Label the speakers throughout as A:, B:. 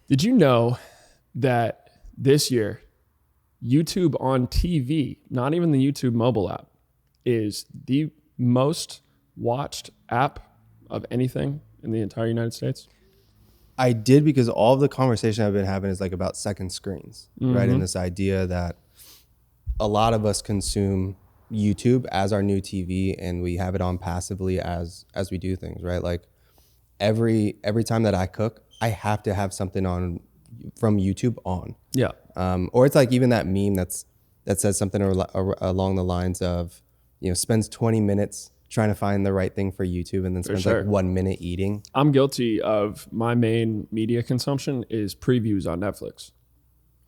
A: Did you know that this year, YouTube on TV, not even the YouTube mobile app, is the most watched app of anything in the entire United States?
B: I did, because all of the conversation I've been having is like about second screens, right? And this idea that a lot of us consume YouTube as our new TV, and we have it on passively as we do things, right? Like every time that I cook, I have to have something on from YouTube on.
A: Yeah.
B: Or it's like even that meme that says something along the lines of, spends 20 minutes trying to find the right thing for YouTube and then spends like 1 minute eating.
A: I'm guilty of my main media consumption is previews on Netflix.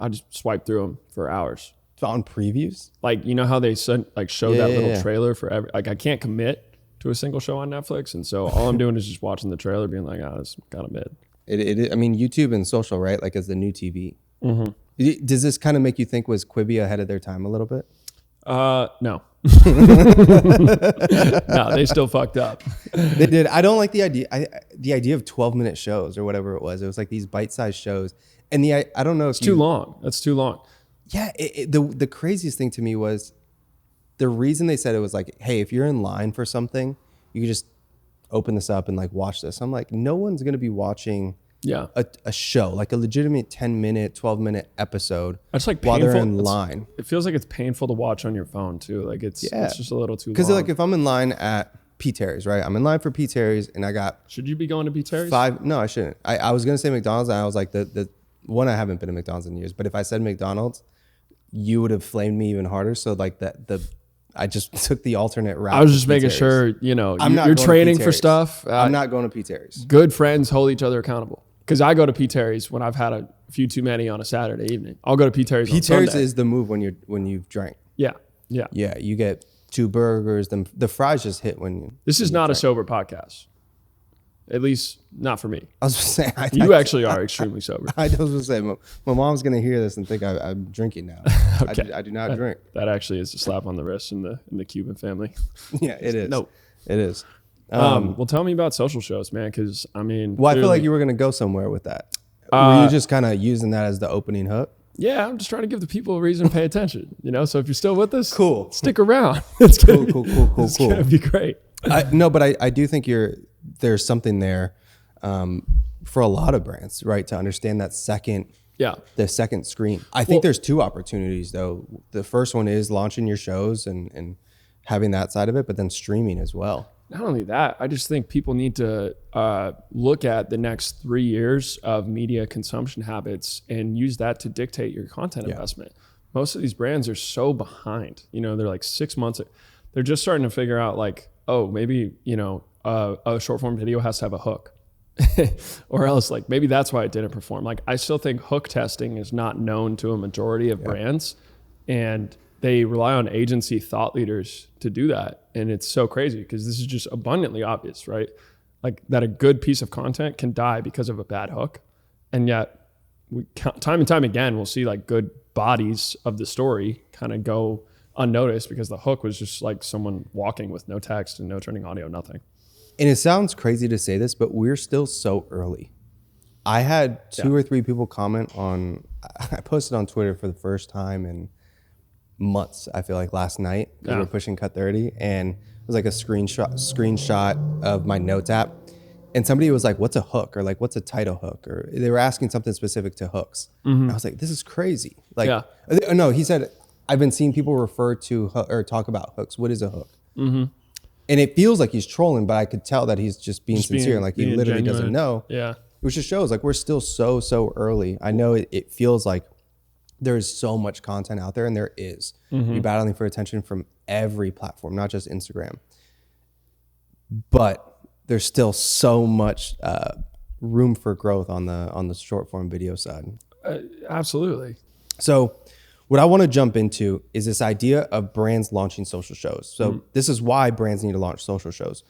A: I just swipe through them for hours.
B: On previews?
A: Like, you know how they show that little trailer for every, like I can't commit to a single show on Netflix. And so all I'm doing is just watching the trailer being like, it's kind of mid.
B: I mean, YouTube and social, right? Like as the new TV. Mm-hmm. Does this kind of make you think, was Quibi ahead of their time a little bit?
A: No. No, they still fucked up.
B: They did. I don't like the idea. The idea of 12-minute shows or whatever it was. It was like these bite-sized shows. And I don't know if
A: it's too long. That's too long.
B: Yeah. The craziest thing to me was the reason they said it was like, hey, if you're in line for something, you can just open this up and like watch this. I'm like, no one's going to be watching a show, like a legitimate 10-minute, 12-minute episode.
A: It's like
B: while
A: painful.
B: They're in line.
A: It feels like it's painful to watch on your phone too. Like it's just a little too long.
B: Because like if I'm in line at P. Terry's, right? I'm in line for P. Terry's and I got...
A: Should you be going to P. Terry's?
B: No, I shouldn't. I was going to say McDonald's, and I was like, the one, I haven't been to McDonald's in years, but if I said McDonald's, you would have flamed me even harder. So like I just took the alternate route.
A: I was just making sure, you're training for stuff.
B: I'm not going to P. Terry's.
A: Good friends hold each other accountable. Because I go to P. Terry's when I've had a few too many on a Saturday evening. I'll go to P. Terry's on Sunday.
B: P. Terry's is the move when you've drank.
A: Yeah.
B: Yeah, you get 2 burgers. The fries just hit when you...
A: This is not a sober podcast. At least not for me.
B: I was saying...
A: You actually are extremely sober.
B: I was going to say, my mom's going to hear this and think I'm drinking now. Okay. I do not drink.
A: That actually is a slap on the wrist in the Cuban family.
B: Yeah, it is.
A: No.
B: It is.
A: Well, tell me about social shows, man, because I mean...
B: Well, I feel like you were going to go somewhere with that. Were you just kind of using that as the opening hook?
A: Yeah, I'm just trying to give the people a reason to pay attention, So if you're still with us,
B: cool.
A: Stick around. It's
B: cool.
A: It's going to be great.
B: No, but I do think there's something there for a lot of brands, right? To understand that the second screen. I think there's 2 opportunities, though. The first one is launching your shows and having that side of it, but then streaming as well.
A: Not only that, I just think people need to look at the next 3 years of media consumption habits and use that to dictate your content investment. Most of these brands are so behind. They're like 6 months. They're just starting to figure out like, maybe, a short form video has to have a hook. Or else like maybe that's why it didn't perform. Like I still think hook testing is not known to a majority of brands, and they rely on agency thought leaders to do that. And it's so crazy because this is just abundantly obvious, right? Like that a good piece of content can die because of a bad hook. And yet time and time again, we'll see like good bodies of the story kind of go unnoticed because the hook was just like someone walking with no text and no trending audio, nothing.
B: And it sounds crazy to say this, but we're still so early. I had 2 or 3 people comment I posted on Twitter for the first time in months, I feel like last night, because we're pushing cut 30, and it was like a screenshot of my notes app, and somebody was like, what's a hook, or like what's a title hook, or they were asking something specific to hooks. And I was like, this is crazy. Like no, he said, I've been seeing people refer to or talk about hooks. What is a hook? And it feels like he's trolling, but I could tell that he's just being sincere and like he literally doesn't know.
A: Yeah,
B: which just shows like we're still so early. I know it feels like there's so much content out there, and there is. You're battling for attention from every platform, not just Instagram. But there's still so much room for growth on the short form video side.
A: Absolutely.
B: So what I want to jump into is this idea of brands launching social shows. So this is why brands need to launch social shows.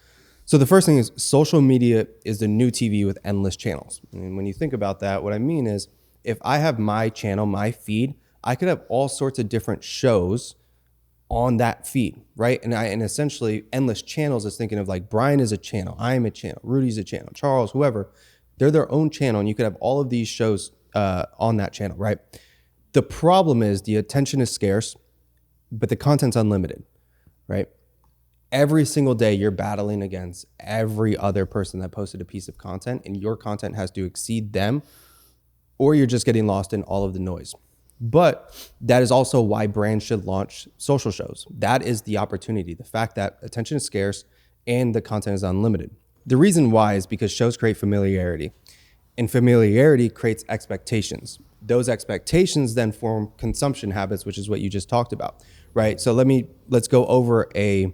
B: So the first thing is social media is the new TV with endless channels. And when you think about that, what I mean is, if I have my channel, my feed, I could have all sorts of different shows on that feed, right? And essentially endless channels is thinking of like Brian is a channel, I am a channel, Rudy's a channel, Charles, whoever, they're their own channel, and you could have all of these shows on that channel, right? The problem is the attention is scarce, but the content's unlimited, right? Every single day you're battling against every other person that posted a piece of content, and your content has to exceed them, or you're just getting lost in all of the noise. But that is also why brands should launch social shows. That is the opportunity, the fact that attention is scarce and the content is unlimited. The reason why is because shows create familiarity, and familiarity creates expectations. Those expectations then form consumption habits, which is what you just talked about, right? So let's go over a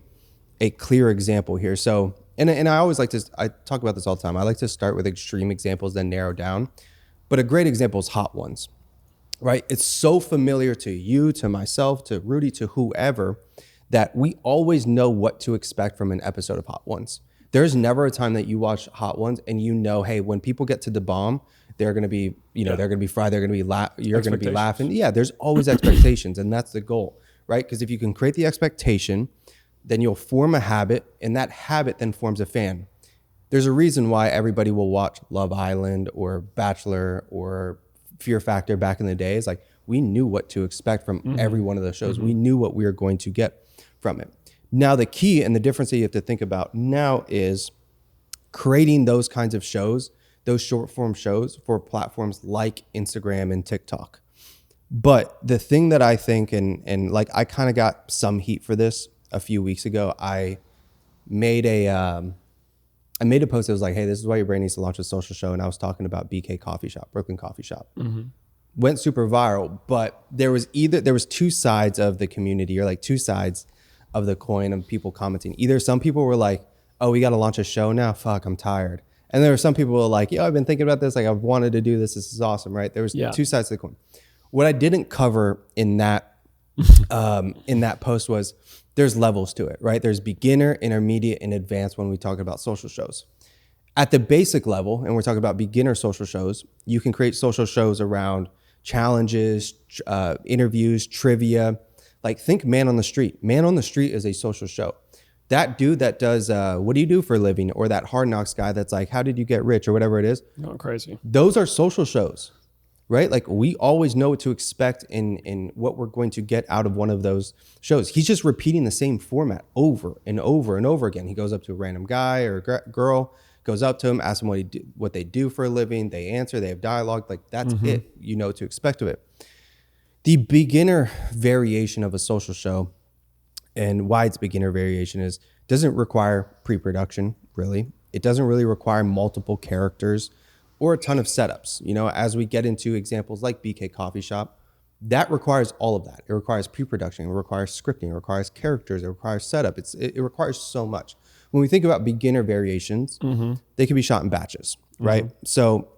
B: clear example here. So, and I always I talk about this all the time. I like to start with extreme examples, then narrow down. But a great example is Hot Ones, right? It's so familiar to you, to myself, to Rudy, to whoever, that we always know what to expect from an episode of Hot Ones. There's never a time that you watch Hot Ones and you know, hey, when people get to the bomb, they're going to be, they're going to be fried. They're going to be you're going to be laughing. Yeah, there's always expectations, and that's the goal, right? Because if you can create the expectation, then you'll form a habit, and that habit then forms a fan. There's a reason why everybody will watch Love Island or Bachelor or Fear Factor back in the day. It's like we knew what to expect from every one of those shows. We knew what we were going to get from it. Now, the key and the difference that you have to think about now is creating those kinds of shows, those short form shows for platforms like Instagram and TikTok. But the thing that I think, and like I kind of got some heat for this a few weeks ago, I made a post that was like, hey, this is why your brand needs to launch a social show. And I was talking about BK Coffee Shop, Brooklyn Coffee Shop. Went super viral, but there was two sides of the community, or like two sides of the coin of people commenting. Either some people were like, oh, we got to launch a show now. Fuck, I'm tired. And there were some people who were like, yo, I've been thinking about this. Like I've wanted to do this. This is awesome, right? There was two sides to the coin. What I didn't cover in that post was there's levels to it, right? There's beginner, intermediate, and advanced when we talk about social shows. At the basic level, and we're talking about beginner social shows, you can create social shows around challenges, interviews, trivia. Like think Man on the Street. Man on the Street is a social show. That dude that does, what do you do for a living? Or that Hard Knocks guy that's like, how did you get rich? Or whatever it is.
A: Oh, crazy.
B: Those are social shows. Right? Like we always know what to expect in what we're going to get out of one of those shows. He's just repeating the same format over and over and over again. He goes up to a random guy or girl, goes up to him, asks him what they do for a living. They answer, they have dialogue. Like that's it. You know what to expect of it. The beginner variation of a social show, and why it's beginner variation, is doesn't require pre-production, really. It doesn't really require multiple characters or a ton of setups. As we get into examples like BK Coffee Shop, that requires all of that. It requires pre-production, it requires scripting, it requires characters, it requires setup. It requires so much. When we think about beginner variations, they can be shot in batches, right? So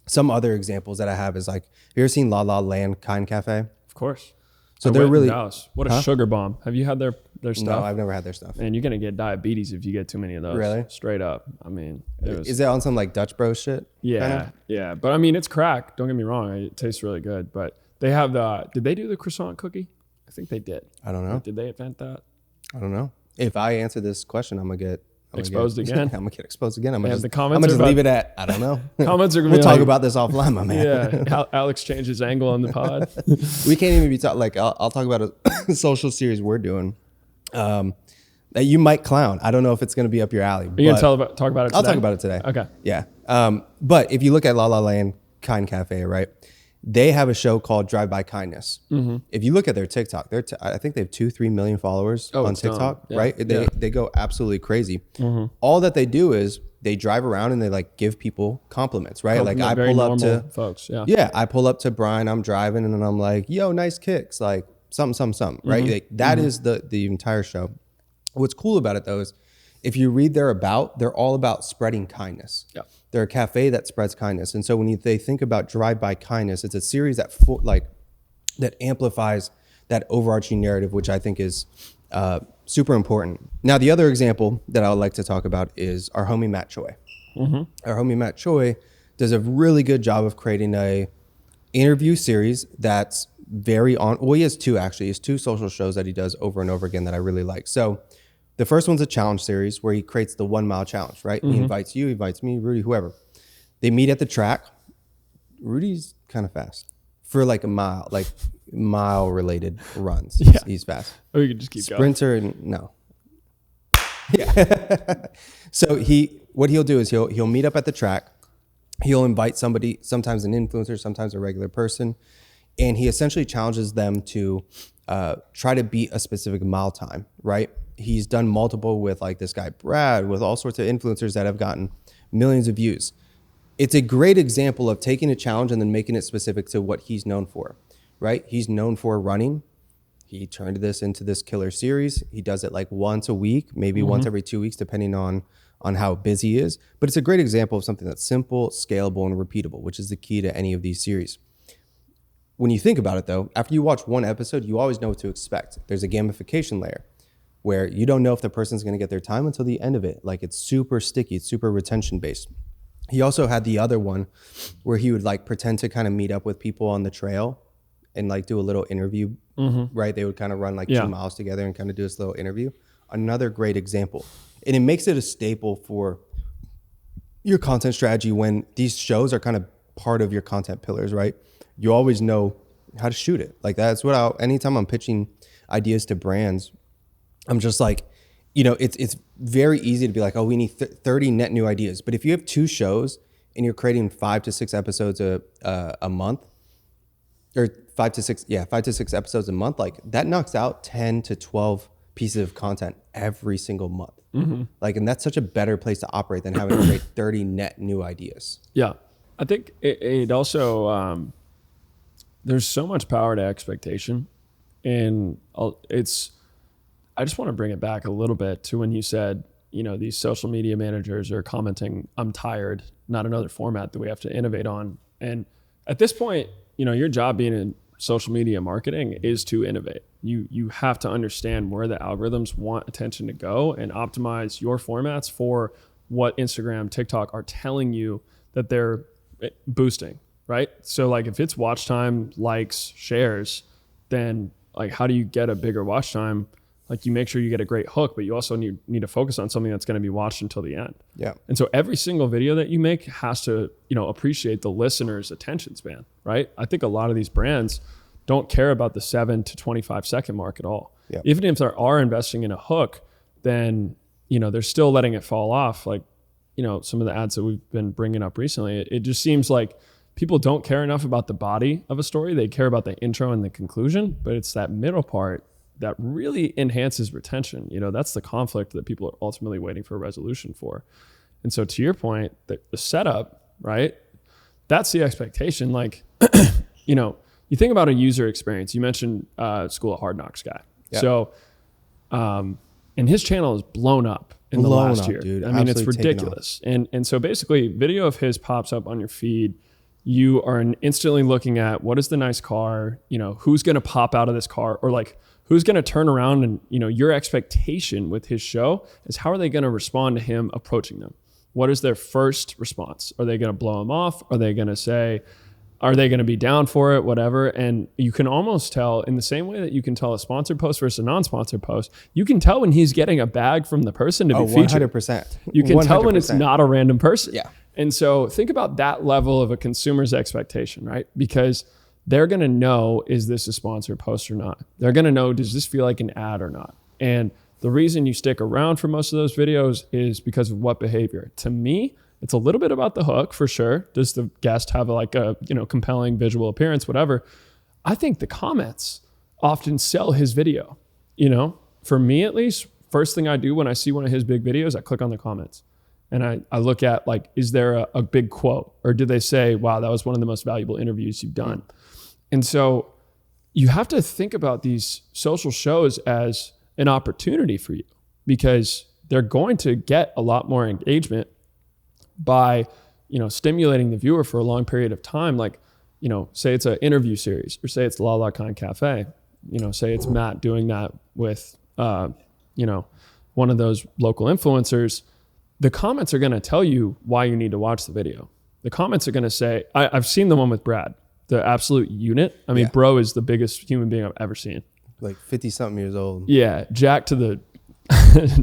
B: some other examples that I have is like, have you ever seen La La Land Kind Cafe?
A: Of course.
B: So they're really,
A: what a sugar bomb. Have you had their stuff?
B: No, I've never had their stuff.
A: And you're going to get diabetes if you get too many of those.
B: Really?
A: Straight up. I mean,
B: is it on some like Dutch Bros shit?
A: Yeah.
B: Kinda?
A: Yeah. But I mean, it's crack. Don't get me wrong. It tastes really good. But they have did they do the croissant cookie? I think they did.
B: I don't know.
A: Did they invent that?
B: I don't know. If I answer this question, I'm going to get
A: exposed again.
B: I'm going to get exposed again. I'm going
A: the
B: to just leave it at, I don't know.
A: Comments are going to
B: we'll
A: be
B: talk about this offline, my man.
A: Yeah. Alex changed his angle on the pod.
B: We can't even be talking, like, I'll talk about a social series we're doing that you might clown. I don't know if it's going to be up your alley.
A: Are you going to talk about it today?
B: I'll talk about it today.
A: Okay.
B: Yeah. But if you look at La La Land Kind Cafe, right? They have a show called Drive By Kindness. If you look at their TikTok, I think they have 2-3 million followers on TikTok, right? They go absolutely crazy. All that they do is they drive around and they like give people compliments, right? Like I pull up to
A: folks.
B: I pull up to Brian, I'm driving and I'm like, yo, nice kicks, like something, right? Like, that is the entire show. What's cool about it though is if you read they're all about spreading kindness. Yeah. They're a cafe that spreads kindness. And so when they think about Drive By Kindness, it's a series that amplifies that overarching narrative, which I think is super important. Now, the other example that I would like to talk about is our homie Matt Choi. Our homie Matt Choi does a really good job of creating a interview series that's very on. Well, he has two actually. He has two social shows that he does over and over again that I really like. So the first one's a challenge series where he creates the 1 mile challenge, right? He invites you, he invites me, Rudy, whoever. They meet at the track. Rudy's kind of fast for like a mile related runs. He's fast.
A: Or you can just keep
B: Sprinter,
A: going.
B: No. Yeah. So what he'll do is he'll meet up at the track. He'll invite somebody, sometimes an influencer, sometimes a regular person, and he essentially challenges them to try to beat a specific mile time, right? He's done multiple with like this guy Brad, with all sorts of influencers that have gotten millions of views. It's a great example of taking a challenge and then making it specific to what he's known for, right? He's known for running. He turned this into this killer series. He does it like once a week, maybe once every 2 weeks, depending on how busy he is. But it's a great example of something that's simple, scalable, and repeatable, which is the key to any of these series. When you think about it though, after you watch one episode, you always know what to expect. There's a gamification layer where you don't know if the person's gonna get their time until the end of it. Like it's super sticky, it's super retention based. He also had the other one where he would like pretend to kind of meet up with people on the trail and like do a little interview, right? They would kind of run like 2 miles together and kind of do this little interview. Another great example. And it makes it a staple for your content strategy when these shows are kind of part of your content pillars, right? You always know how to shoot it. Like that's what anytime I'm pitching ideas to brands, I'm just like, you know, it's very easy to be like, oh, we need 30 net new ideas. But if you have 2 shows and you're creating 5 to 6 episodes a month, or 5 to 6 episodes a month, like that knocks out 10 to 12 pieces of content every single month. Like, and that's such a better place to operate than having to create 30 net new ideas.
A: Yeah. I think it also, there's so much power to expectation, and I just want to bring it back a little bit to when you said, you know, these social media managers are commenting, I'm tired, not another format that we have to innovate on. And at this point, you know, your job being in social media marketing is to innovate. You have to understand where the algorithms want attention to go and optimize your formats for what Instagram, TikTok are telling you that they're boosting, right? So like if it's watch time, likes, shares, then like how do you get a bigger watch time? Like you make sure you get a great hook, but you also need to focus on something that's going to be watched until the end.
B: Yeah.
A: And so every single video that you make has to, you know, appreciate the listener's attention span, right? I think a lot of these brands don't care about the 7 to 25 second mark at all.
B: Yeah.
A: Even if they are investing in a hook, then, you know, they're still letting it fall off. Like, you know, some of the ads that we've been bringing up recently, it just seems like people don't care enough about the body of a story. They care about the intro and the conclusion, but it's that middle part that really enhances retention. You know, that's the conflict that people are ultimately waiting for a resolution for. And so to your point, the setup, right? That's the expectation. Like, you know, you think about a user experience. You mentioned School of Hard Knocks guy. Yeah. So, and his channel is blown up in the last year.
B: Dude.
A: I mean, it's ridiculous. And so basically video of his pops up on your feed. You are instantly looking at what is the nice car, you know, who's going to pop out of this car, or like, who's going to turn around, and, you know, your expectation with his show is how are they going to respond to him approaching them? What is their first response? Are they going to blow him off? Are they going to say, are they going to be down for it? Whatever. And you can almost tell in the same way that you can tell a sponsored post versus a non-sponsored post, you can tell when he's getting a bag from the person to be featured.
B: 100%.
A: You can 100%. Tell when it's not a random person.
B: Yeah.
A: And so think about that level of a consumer's expectation, right? Because they're going to know, is this a sponsored post or not? They're going to know, does this feel like an ad or not? And the reason you stick around for most of those videos is because of what behavior. To me, it's a little bit about the hook for sure. Does the guest have like a, you know, compelling visual appearance, whatever? I think the comments often sell his video. You know, for me at least, first thing I do when I see one of his big videos, I click on the comments. And I look at like, is there a big quote? Or did they say, wow, that was one of the most valuable interviews you've done? And so you have to think about these social shows as an opportunity for you, because they're going to get a lot more engagement by, you know, stimulating the viewer for a long period of time. Like, you know, say it's an interview series, or say it's La La Kind Cafe, you know, say it's Matt doing that with, you know, one of those local influencers. The comments are going to tell you why you need to watch the video. The comments are going to say, I've seen the one with Brad, the absolute unit. I mean, bro is the biggest human being I've ever seen.
B: Like 50 something years old.
A: Yeah. Jack to the,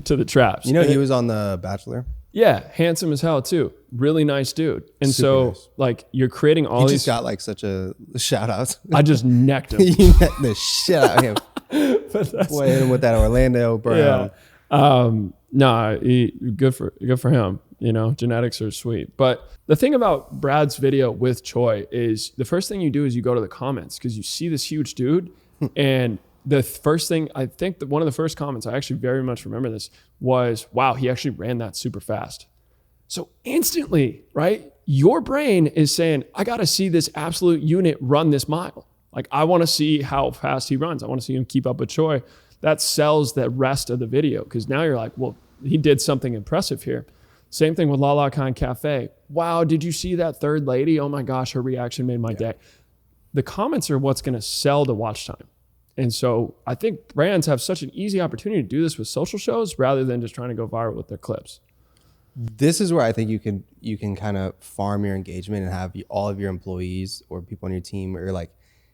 A: to the traps.
B: You know, he was on The Bachelor.
A: Yeah, handsome as hell too. Really nice dude. And
B: Super
A: so
B: nice.
A: like you're creating all
B: You
A: these.
B: just got like such a shout out.
A: I just necked him.
B: You necked the shit out of him. Boy, hit him with that Orlando Brown.
A: Yeah. Good for him. You know, genetics are sweet. But the thing about Brad's video with Choi is the first thing you do is you go to the comments because you see this huge dude. And the first thing, I think that one of the first comments, I actually very much remember this, was, wow, he actually ran that super fast. So instantly, right, your brain is saying, I got to see this absolute unit run this mile. Like, I want to see how fast he runs. I want to see him keep up with Choi. That sells the rest of the video because now you're like, well, he did something impressive here. Same thing with Lala Khan Cafe. Wow, did you see that third lady? Oh my gosh, her reaction made my day. The comments are what's going to sell the watch time. And so I think brands have such an easy opportunity to do this with social shows rather than just trying to go viral with their clips.
B: This is where I think you can kind of farm your engagement and have all of your employees or people on your team or like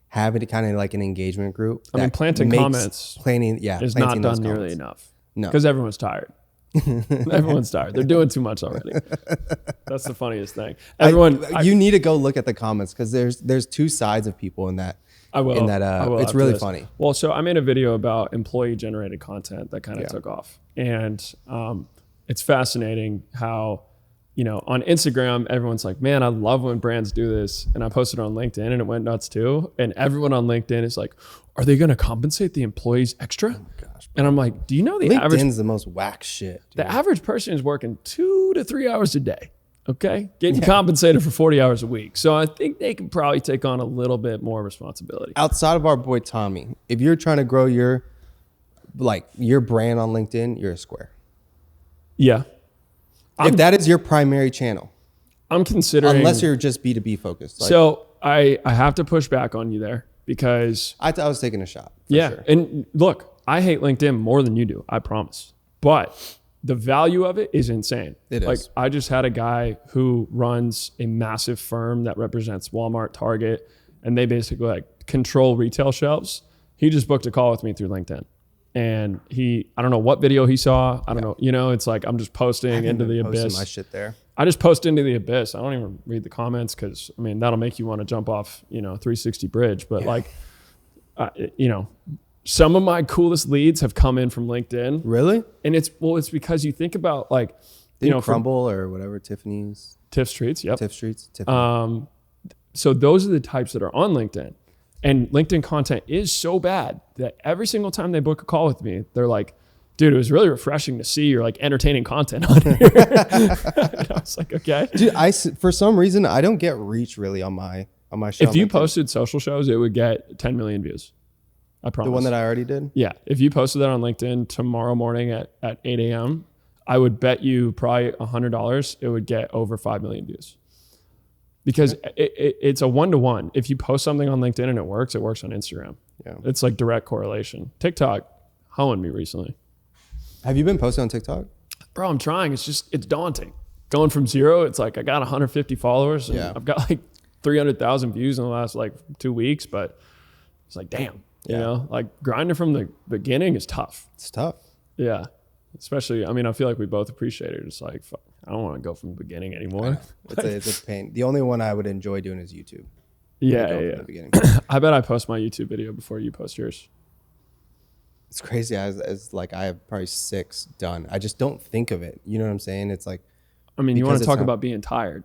B: have it kind of like an engagement group.
A: I mean, planting comments is not done nearly enough.
B: No,
A: because everyone's tired. Everyone's tired. They're doing too much already. That's the funniest thing.
B: You need to go look at the comments because there's two sides of people in that.
A: I will.
B: It's really funny.
A: Well, so I made a video about employee generated content that kind of took off. And it's fascinating how, you know, on Instagram, everyone's like, man, I love when brands do this. And I posted it on LinkedIn and it went nuts too. And everyone on LinkedIn is like, are they going to compensate the employees extra? Oh my gosh. And I'm like, do you know
B: LinkedIn's the most whack shit, dude.
A: The average person is working 2 to 3 hours a day. Okay, getting compensated for 40 hours a week. So I think they can probably take on a little bit more responsibility.
B: Outside of our boy Tommy, if you're trying to grow your brand on LinkedIn, you're a square.
A: Yeah.
B: If that is your primary channel.
A: I'm considering.
B: Unless you're just B2B focused.
A: So I have to push back on you there because.
B: I was taking a shot.
A: Sure. And look, I hate LinkedIn more than you do. I promise. But the value of it is insane.
B: It is.
A: Like, I just had a guy who runs a massive firm that represents Walmart, Target, and they basically like control retail shelves. He just booked a call with me through LinkedIn. And I don't know what video he saw. I don't know. You know, it's like I'm just posting into the abyss.
B: My shit there.
A: I just post into the abyss. I don't even read the comments because, I mean, that'll make you want to jump off, 360 bridge. But some of my coolest leads have come in from LinkedIn.
B: Really?
A: And it's because you think about like,
B: Crumble or whatever, Tiffany's.
A: Tiff Streets, yep.
B: Tiff Streets, Tiffany.
A: So those are the types that are on LinkedIn. And LinkedIn content is so bad that every single time they book a call with me, they're like, dude, it was really refreshing to see your like entertaining content on here. And I was like, okay.
B: Dude, for some reason, I don't get reach really on my show.
A: If you posted social shows, it would get 10 million views. I promise.
B: The one that I already did?
A: Yeah. If you posted that on LinkedIn tomorrow morning at 8 a.m., I would bet you probably $100 it would get over 5 million views. Because it's a 1-to-1. If you post something on LinkedIn and it works on Instagram.
B: Yeah.
A: It's like direct correlation. TikTok hoeing me recently.
B: Have you been posting on TikTok?
A: Bro, I'm trying. It's daunting. Going from 0, it's like I got 150 followers. And I've got like 300,000 views in the last like 2 weeks, but it's like, damn. You know, like grinding from the beginning is tough.
B: It's tough.
A: Yeah. Especially, I mean, I feel like we both appreciate it. It's like, fuck, I don't want to go from the beginning anymore.
B: It's a pain. The only one I would enjoy doing is YouTube.
A: Yeah. I bet I post my YouTube video before you post yours.
B: It's crazy. As like I have probably 6 done. I just don't think of it. You know what I'm saying? It's like,
A: I mean, you want to talk about being tired.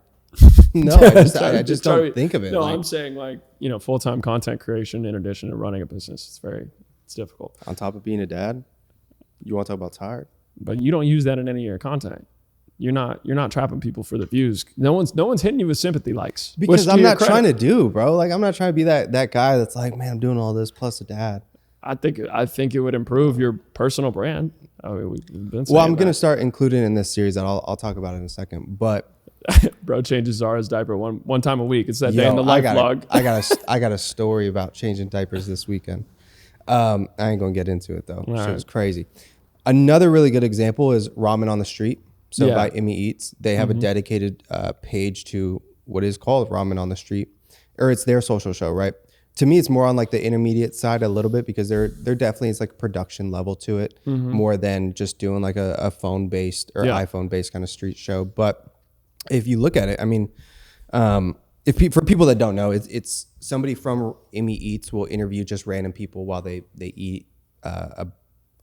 B: No, I just don't think of it.
A: No, I'm saying like, full-time content creation in addition to running a business. It's difficult.
B: On top of being a dad, you want to talk about tired?
A: But you don't use that in any of your content. You're not trapping people for the views. No one's hitting you with sympathy likes.
B: Because I'm not trying to do, bro. Like I'm not trying to be that guy that's like, man, I'm doing all this plus a dad.
A: I think it would improve your personal brand. I mean, we've been saying
B: I'm going to start including in this series that I'll talk about in a second. But
A: bro changes Zara's diaper one time a week. It's that day in the life vlog.
B: I got a story about changing diapers this weekend. I ain't gonna get into it though. It was crazy. Another really good example is Ramen on the Street. So by Emmy Eats, they have a dedicated page to what is called Ramen on the Street, or it's their social show, right? to me, it's more on like the intermediate side a little bit, because there definitely is like production level to it, more than just doing like a phone based or iPhone based kind of street show. But if you look at it, I mean, for people that don't know, it's somebody from Emmy Eats will interview just random people while they eat a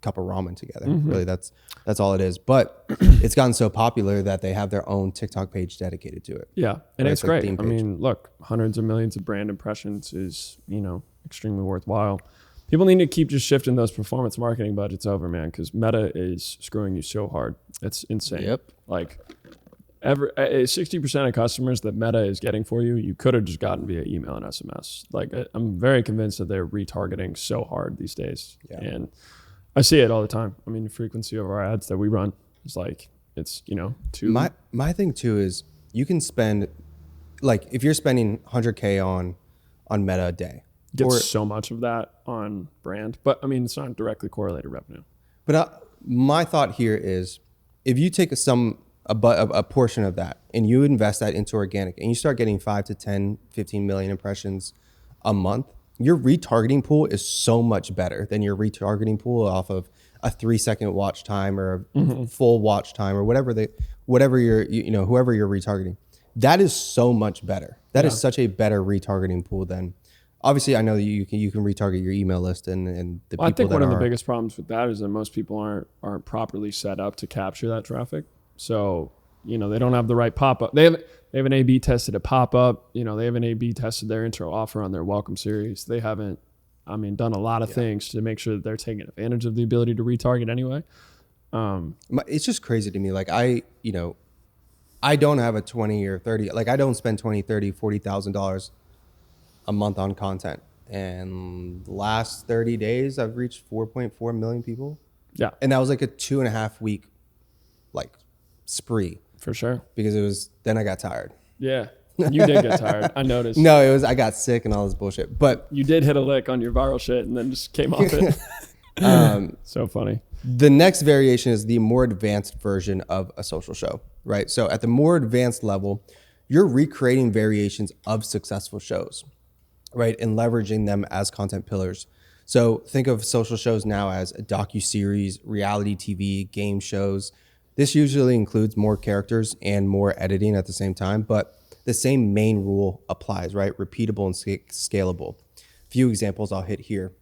B: cup of ramen together. Really, that's all it is. But it's gotten so popular that they have their own TikTok page dedicated to it.
A: Yeah, and it's great. I mean, look, hundreds of millions of brand impressions is, extremely worthwhile. People need to keep just shifting those performance marketing budgets over, man, because Meta is screwing you so hard. It's insane.
B: Yep.
A: Like 60% of customers that Meta is getting for you, you could have just gotten via email and SMS. Like I'm very convinced that they're retargeting so hard these days. Yeah. And I see it all the time. I mean, the frequency of our ads that we run is like, it's, too.
B: My thing too is you can spend, like if you're spending 100K on Meta a day.
A: Get so much of that on brand, but I mean, it's not directly correlated revenue.
B: But my thought here is if you take a portion of that and you invest that into organic and you start getting 5 to 10, 15 million impressions a month, your retargeting pool is so much better than your retargeting pool off of a 3-second watch time or a full watch time or whoever you're retargeting. That is so much better. That is such a better retargeting pool than, obviously I know that you can retarget your email list and the people.
A: I think one of the biggest problems with that is that most people aren't properly set up to capture that traffic. So, they don't have the right pop-up. They have an A/B tested a pop-up. They have an A/B tested their intro offer on their welcome series. They haven't, done a lot of things to make sure that they're taking advantage of the ability to retarget anyway.
B: It's just crazy to me. Like I don't have a 20 or 30, like I don't spend $20,000, $30,000, $40,000 a month on content. And the last 30 days, I've reached 4.4 million people.
A: Yeah.
B: And that was like a 2.5 week, spree.
A: For sure.
B: Because then I got tired.
A: Yeah. You did get tired. I noticed.
B: No, I got sick and all this bullshit. But
A: you did hit a lick on your viral shit and then just came off it. So funny.
B: The next variation is the more advanced version of a social show, right? So at the more advanced level, you're recreating variations of successful shows, right? And leveraging them as content pillars. So think of social shows now as a docuseries, reality TV, game shows. This usually includes more characters and more editing at the same time, but the same main rule applies, right? Repeatable and scalable. A few examples I'll hit here.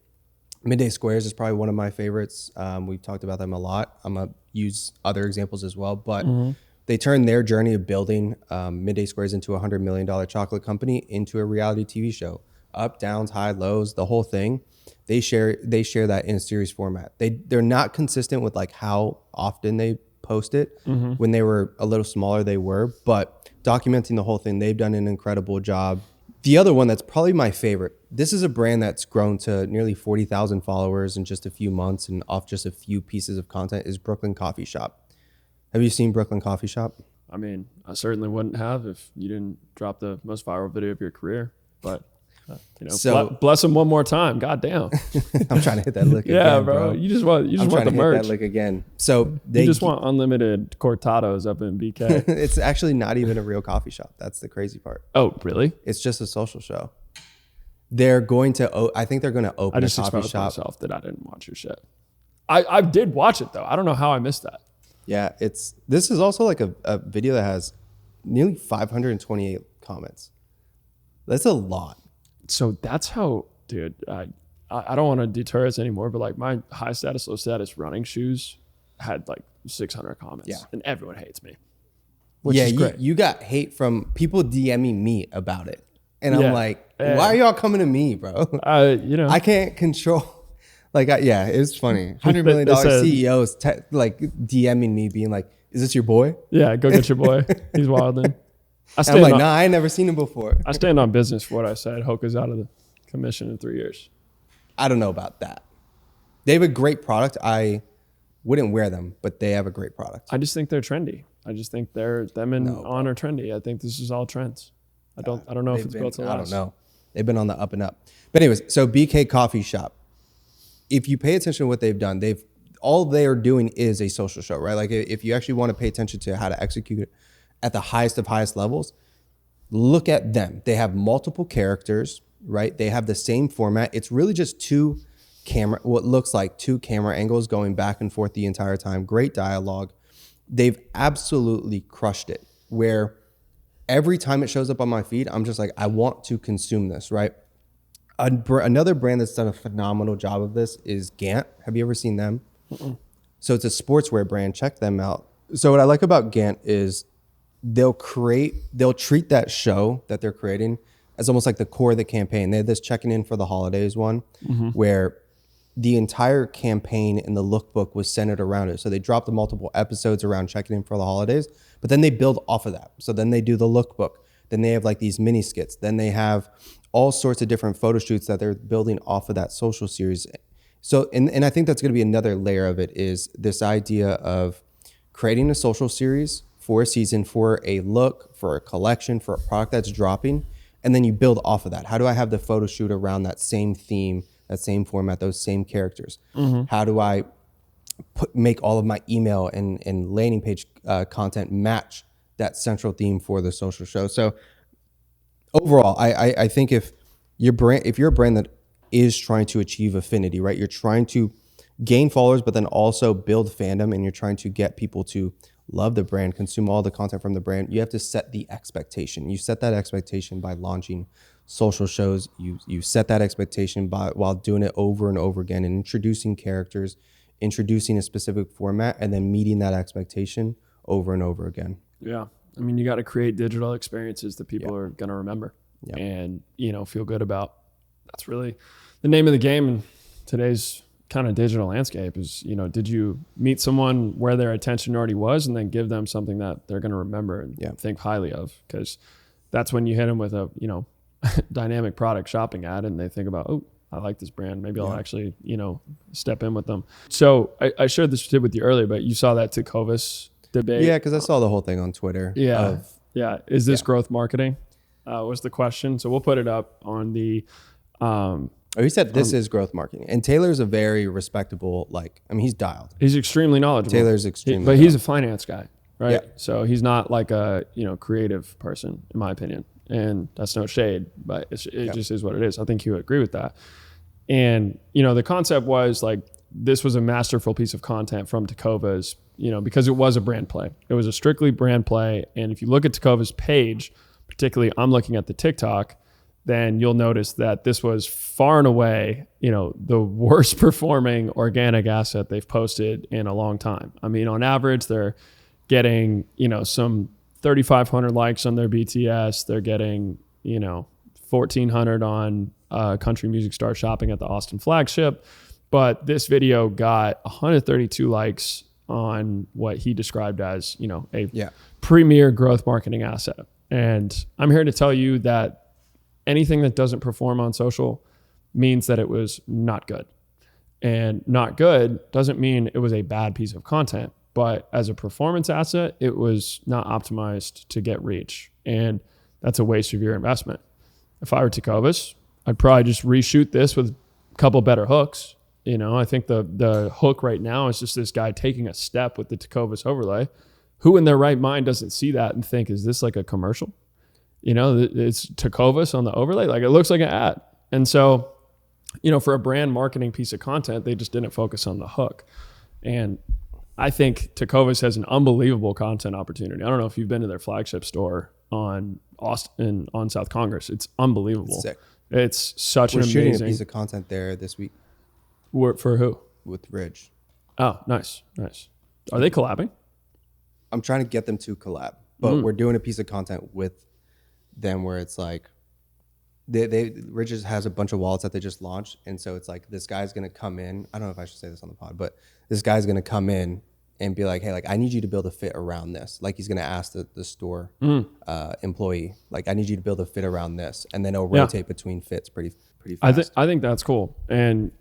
B: Midday Squares is probably one of my favorites. We've talked about them a lot. I'm going to use other examples as well, but they turned their journey of building Midday Squares into a $100 million chocolate company into a reality TV show. Up, downs, high, lows, the whole thing. They share that in a series format. They're not consistent with like how often they post it. When they were a little smaller, they were, but documenting the whole thing, they've done an incredible job. The other one that's probably my favorite, this is a brand that's grown to nearly 40,000 followers in just a few months and off just a few pieces of content, is Brooklyn Coffee Shop. Have you seen Brooklyn Coffee Shop?
A: I mean, I certainly wouldn't have if you didn't drop the most viral video of your career, but so bless them one more time. God damn.
B: I'm trying to hit that lick again.
A: Yeah, bro. You just want the merch.
B: Hit that lick again. So
A: you just want unlimited cortados up in BK.
B: It's actually not even a real coffee shop. That's the crazy part.
A: Oh, really?
B: It's just a social show. They're going to. I think they're going to open a coffee shop.
A: Myself that I didn't watch your shit. I did watch it though. I don't know how I missed that.
B: Yeah, this is also like a video that has nearly 528 comments. That's a lot.
A: So that's how, dude, I don't want to deter us anymore, but like my high status, low status running shoes had like 600 comments and everyone hates me. Which is great.
B: You got hate from people DMing me about it. And I'm like, why are y'all coming to me, bro? I can't control. It was funny. $100 million CEOs DMing me being like, is this your boy?
A: Yeah, go get your boy. He's wilding.
B: I'm like, nah, I ain't never seen him before.
A: I stand on business for what I said. Hoka's out of the commission in 3 years.
B: I don't know about that. They have a great product. I wouldn't wear them, but they have a great product.
A: I just think they're trendy. I just think them and On are trendy. I think this is all trends. I don't know if it's built to last.
B: I don't know. They've been on the up and up. But anyways, so BK Coffee Shop. If you pay attention to what they've done, all they're doing is a social show, right? Like if you actually want to pay attention to how to execute it at the highest of highest levels, look at them. They have multiple characters. right? They have the same format. It's really just what looks like two camera angles going back and forth the entire time. Great dialogue. They've absolutely crushed it, where every time it shows up on my feed, I'm just like, I want to consume this, right? Another brand that's done a phenomenal job of this is Gant. Have you ever seen them? Mm-mm. So it's a sportswear brand. Check them out. So what I like about Gant is they'll treat that show that they're creating as almost like the core of the campaign. They had this checking in for the holidays one, where the entire campaign and the lookbook was centered around it. So they dropped the multiple episodes around checking in for the holidays, but then they build off of that. So then they do the lookbook. Then they have like these mini skits. Then they have all sorts of different photo shoots that they're building off of that social series. So, and I think that's going to be another layer of it, is this idea of creating a social series for a season, for a look, for a collection, for a product that's dropping, and then you build off of that. How do I have the photo shoot around that same theme, that same format, those same characters? How do I make all of my email and landing page content match that central theme for the social show? So overall, I think if you're a brand that is trying to achieve affinity, right? You're trying to gain followers, but then also build fandom, and you're trying to get people to love the brand, consume all the content from the brand. You have to set the expectation. You set that expectation by launching social shows. You set that expectation while doing it over and over again and introducing characters, introducing a specific format, and then meeting that expectation over and over again.
A: Yeah. I mean, you got to create digital experiences that people are going to remember and, feel good about. That's really the name of the game in today's kind of digital landscape is, did you meet someone where their attention already was and then give them something that they're going to remember and think highly of? Because that's when you hit them with a, dynamic product shopping ad and they think about, oh, I like this brand. Maybe I'll actually, step in with them. So I shared this with you earlier, but you saw that Takova's debate.
B: Yeah, because I saw the whole thing on Twitter.
A: Yeah. Is this growth marketing? Was the question. So we'll put it up on the...
B: he said this is growth marketing. And Taylor's a very respectable, he's dialed.
A: He's extremely knowledgeable.
B: Taylor's extremely
A: But
B: dialed.
A: he's a finance guy, right?
B: Yeah.
A: So he's not like a, creative person, in my opinion. And that's no shade, but it just is what it is. I think he would agree with that. And, the concept was this was a masterful piece of content from Takova's, because it was a brand play. It was a strictly brand play. And if you look at Takova's page, particularly I'm looking at the TikTok, then you'll notice that this was far and away, the worst performing organic asset they've posted in a long time. I mean, on average, they're getting, some 3,500 likes on their BTS. They're getting, 1,400 on Country Music Star Shopping at the Austin flagship. But this video got 132 likes on what he described as, a premier growth marketing asset. And I'm here to tell you that anything that doesn't perform on social means that it was not good. And not good doesn't mean it was a bad piece of content, but as a performance asset, it was not optimized to get reach. And that's a waste of your investment. If I were Takova's, I'd probably just reshoot this with a couple better hooks. I think the hook right now is just this guy taking a step with the Takova's overlay. Who in their right mind doesn't see that and think, is this like a commercial? It's Takova's on the overlay. It looks like an ad. And so, for a brand marketing piece of content, they just didn't focus on the hook. And I think Takova's has an unbelievable content opportunity. I don't know if you've been to their flagship store on Austin, on South Congress. It's unbelievable.
B: Sick.
A: It's such
B: We're
A: an amazing...
B: shooting a piece of content there this week.
A: For who?
B: With Ridge.
A: Oh, nice. Are they collabing?
B: I'm trying to get them to collab, but we're doing a piece of content with them where it's Ridge has a bunch of wallets that they just launched, and so it's this guy's gonna come in. I don't know if I should say this on the pod, but this guy's gonna come in and be like, hey, I need you to build a fit around this. He's gonna ask the store employee, I need you to build a fit around this, and then it'll rotate between fits pretty fast.
A: I think that's cool, and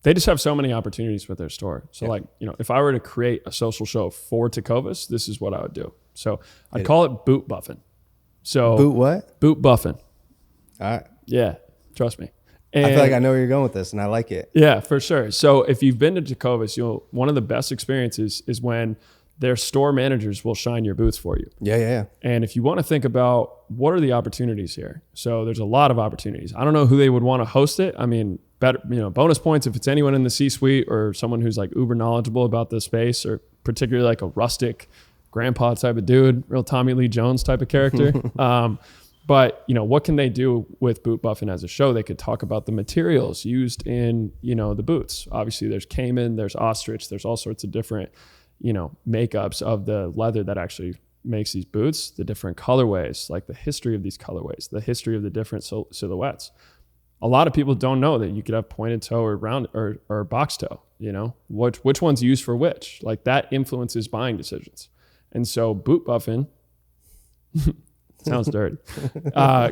A: they just have so many opportunities with their store. So if I were to create a social show for Takova's, this is what I would do. So I'd call it boot buffing. So
B: boot what?
A: Boot buffing.
B: All right.
A: Yeah, trust me. And
B: I feel like I know where you're going with this, and I like it.
A: Yeah, for sure. So if you've been to Takova's, one of the best experiences is when their store managers will shine your boots for you.
B: Yeah.
A: And if you want to think about what are the opportunities here, so there's a lot of opportunities. I don't know who they would want to host it. I mean, better, bonus points if it's anyone in the C-suite or someone who's like uber knowledgeable about the space, or particularly like a rustic grandpa type of dude, real Tommy Lee Jones type of character. But what can they do with Boot Buffin as a show? They could talk about the materials used in the boots. Obviously, there's caiman, there's ostrich, there's all sorts of different makeups of the leather that actually makes these boots, the different colorways, like the history of these colorways, the history of the different silhouettes. A lot of people don't know that you could have pointed toe or round or box toe, which one's used for which, like that influences buying decisions. And so Boot Buffin sounds dirty,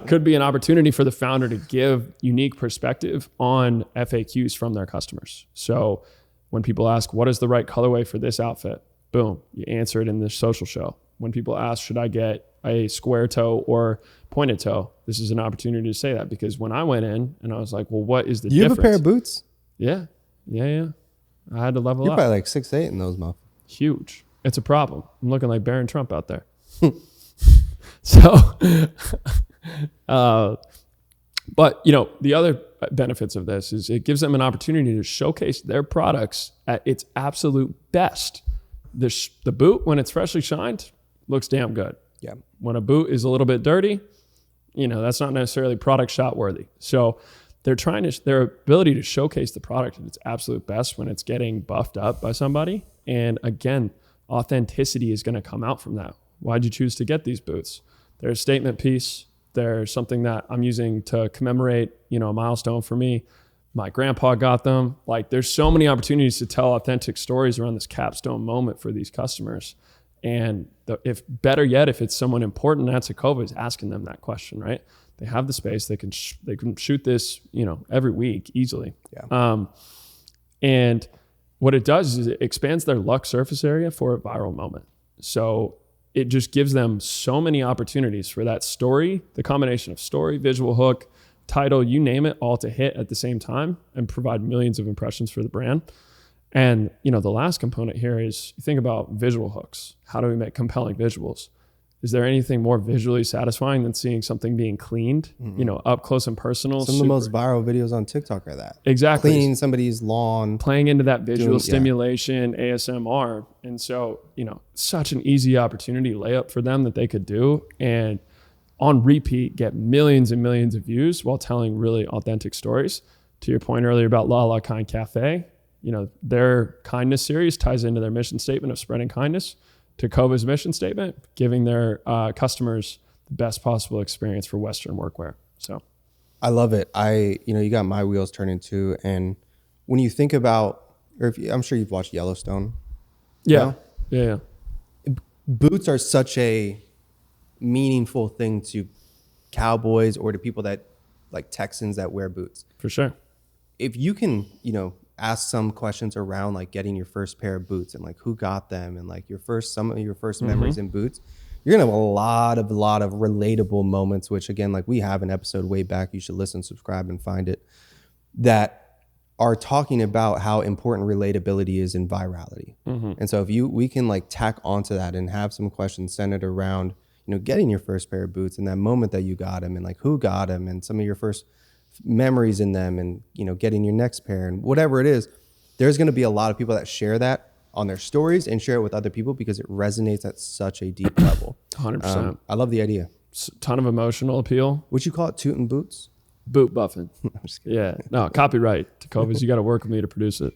A: could be an opportunity for the founder to give unique perspective on FAQs from their customers. So when people ask, what is the right colorway for this outfit? Boom, you answer it in the social show. When people ask, should I get a square toe or pointed toe? This is an opportunity to say that, because when I went in and I was like, well, what is the difference?
B: You have a pair of boots?
A: Yeah. I had to level
B: You're
A: up.
B: You're probably like 6'8" in those, muff.
A: Huge. It's a problem. I'm looking like Barron Trump out there. So, but the other benefits of this is it gives them an opportunity to showcase their products at its absolute best. The boot, when it's freshly shined, looks damn good.
B: Yeah.
A: When a boot is a little bit dirty, that's not necessarily product shot worthy. So they're their ability to showcase the product at its absolute best when it's getting buffed up by somebody. And again, authenticity is going to come out from that. Why'd you choose to get these boots? They're a statement piece. They're something that I'm using to commemorate, a milestone for me. My grandpa got them. Like, there's so many opportunities to tell authentic stories around this capstone moment for these customers. And if it's someone important at Takova, is asking them that question, right? They have the space. They can shoot this, every week easily.
B: Yeah.
A: And what it does is it expands their luck surface area for a viral moment. So it just gives them so many opportunities for that story, the combination of story, visual hook, title, you name it, all to hit at the same time and provide millions of impressions for the brand. And, the last component here is you think about visual hooks. How do we make compelling visuals? Is there anything more visually satisfying than seeing something being cleaned, up close and personal?
B: Some of the most viral videos on TikTok are that.
A: Exactly.
B: Cleaning somebody's lawn.
A: Playing into that visual stimulation, ASMR. And so, such an easy opportunity layup for them that they could do. And on repeat, get millions and millions of views while telling really authentic stories. To your point earlier about La La Kind Cafe, their kindness series ties into their mission statement of spreading kindness. Takova's mission statement, giving their customers the best possible experience for Western workwear. So
B: I love it. You got my wheels turning too. And when you think about, I'm sure you've watched Yellowstone.
A: Yeah. Yeah.
B: Boots are such a meaningful thing to cowboys or to people that like Texans that wear boots.
A: For sure.
B: If you can, ask some questions around like getting your first pair of boots and like who got them and like some of your first memories in boots, you're gonna have a lot of relatable moments, which again, like we have an episode way back, you should listen, subscribe and find it, that are talking about how important relatability is in virality. And so if we can like tack onto that and have some questions centered around, getting your first pair of boots and that moment that you got them and like who got them and some of your first memories in them and, getting your next pair and whatever it is, there's going to be a lot of people that share that on their stories and share it with other people because it resonates at such a deep level.
A: 100%.
B: I love the idea.
A: Ton of emotional appeal.
B: Would you call it tootin' boots?
A: Boot buffing.
B: I'm just kidding.
A: Yeah. No, copyright. Takova's, you got to work with me to produce it.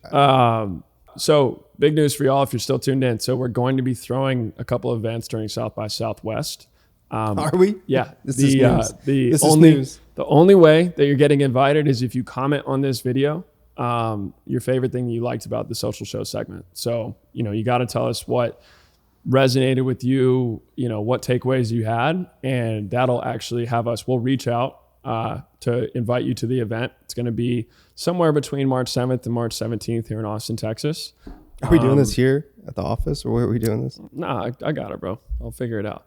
A: So big news for y'all if you're still tuned in. So we're going to be throwing a couple of events during South by Southwest.
B: Are we?
A: Yeah.
B: This is news.
A: The only way that you're getting invited is if you comment on this video, your favorite thing you liked about the social show segment. So, you got to tell us what resonated with you, what takeaways you had, and that'll actually we'll reach out to invite you to the event. It's going to be somewhere between March 7th and March 17th here in Austin, Texas.
B: Are we doing this here at the office or where are we doing this?
A: Nah, I got it, bro. I'll figure it out.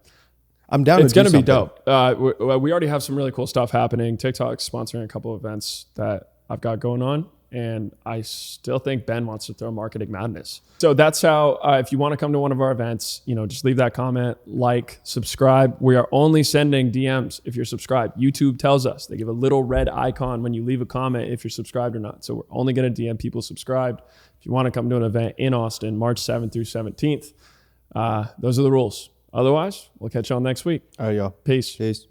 B: I'm down.
A: It's going to be dope. We already have some really cool stuff happening. TikTok's sponsoring a couple of events that I've got going on. And I still think Ben wants to throw Marketing Madness. So that's how, if you want to come to one of our events, just leave that comment, like, subscribe. We are only sending DMs if you're subscribed. YouTube tells us. They give a little red icon when you leave a comment if you're subscribed or not. So we're only going to DM people subscribed. If you want to come to an event in Austin, March 7th through 17th, those are the rules. Otherwise, we'll catch y'all next week.
B: All right, y'all.
A: Peace.
B: Peace.